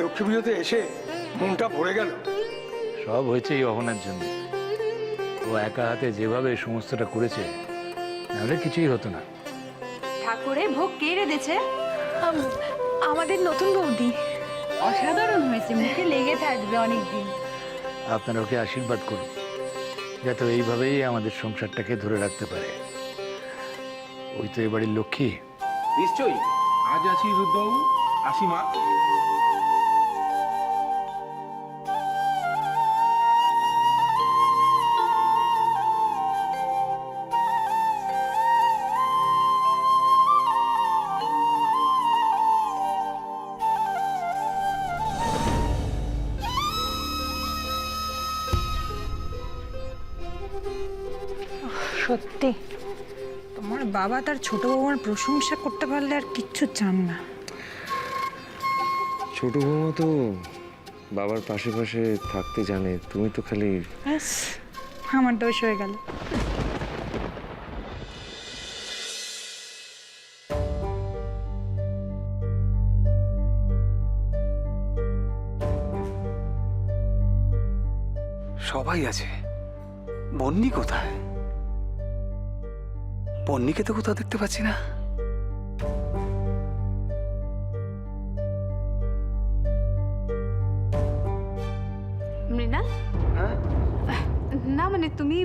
লক্ষ্মী পুজোতে এসে মনটা ভরে গেল। সব হয়েছে এই অহনার জন্য। ও একা হাতে যেভাবে সমস্তটা করেছে, নাহলে কিছুই হতো না। ঠাকুরে ভোগ কে রেঁধেছে? আমাদের নতুন বৌদি। অসাধারণ হয়েছে, মুখে লেগে থাকবে অনেকদিন। আপনারা ওকে আশীর্বাদ করুন, যাতে এইভাবেই আমাদের সংসারটাকে ধরে রাখতে পারে। ওই তো এবাড়ির লক্ষ্মী। নিশ্চয়ই। আজ আছি রুদ্রবাবু, আসি মা। সত্যি তোমার বাবা তার ছোট বৌমার প্রশংসা করতে পারলে আর কিচ্ছু চান না। ছোট বৌমা তো বাবার পাশে পাশে থাকতে জানে, তুমি তো খালি। ব্যাস, আমার দোষ হয়ে গেল। সবাই আছে, বন্নি কোথায়? বন্নিকে তো কোথাও দেখতে পাচ্ছি না। মৃণাল, না মানে তুমি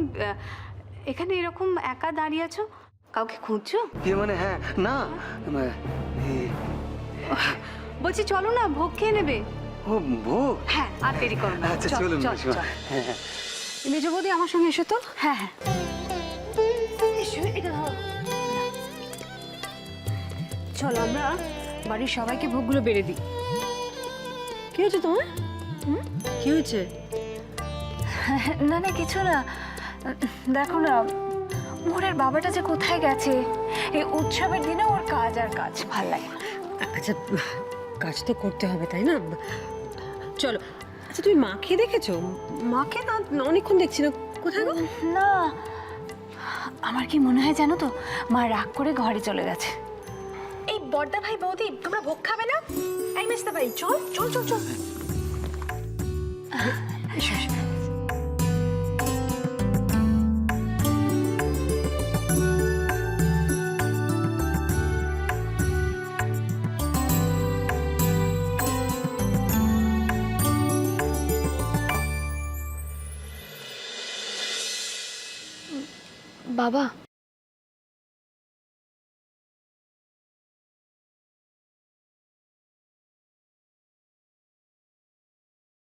এখানে এরকম একা দাঁড়িয়ে আছো, কাউকে খুঁজছো? মানে হ্যাঁ, না বলছি চলো না, ভোগ খেয়ে নেবে। ও ভোগ? হ্যাঁ, আর দেরি করো না। আচ্ছা চলুন মাসিমা। হ্যাঁ মেজো বৌদি আমার সঙ্গে এসো তো। হ্যাঁ হ্যাঁ, এসো, এটা ধরো। চলো আমরা বাড়ির সবাইকে ভোগগুলো বেড়ে দিই। কি হয়েছে তোমার? কি হয়েছে? না না, কিছু না। দেখো না, মোহরের বাবাটা যে কোথায় গেছে। এই উৎসবের দিনে ওর কাজ আর কাজ, ভাল লাগে না। আচ্ছা, কাজ তো করতে হবে তাই না? চলো। আচ্ছা, তুমি মাকে দেখেছো? মাকে না অনেকক্ষণ দেখছি না, কোথায় গো? না, আমার কি মনে হয় জানো তো, মা রাগ করে ঘরে চলে গেছে। এই বড়দা ভাই বৌদি, তোমরা ভোগ খাবে না? এই মেজদা ভাই, চল চল চল চল। এসো, এসো। বাবা,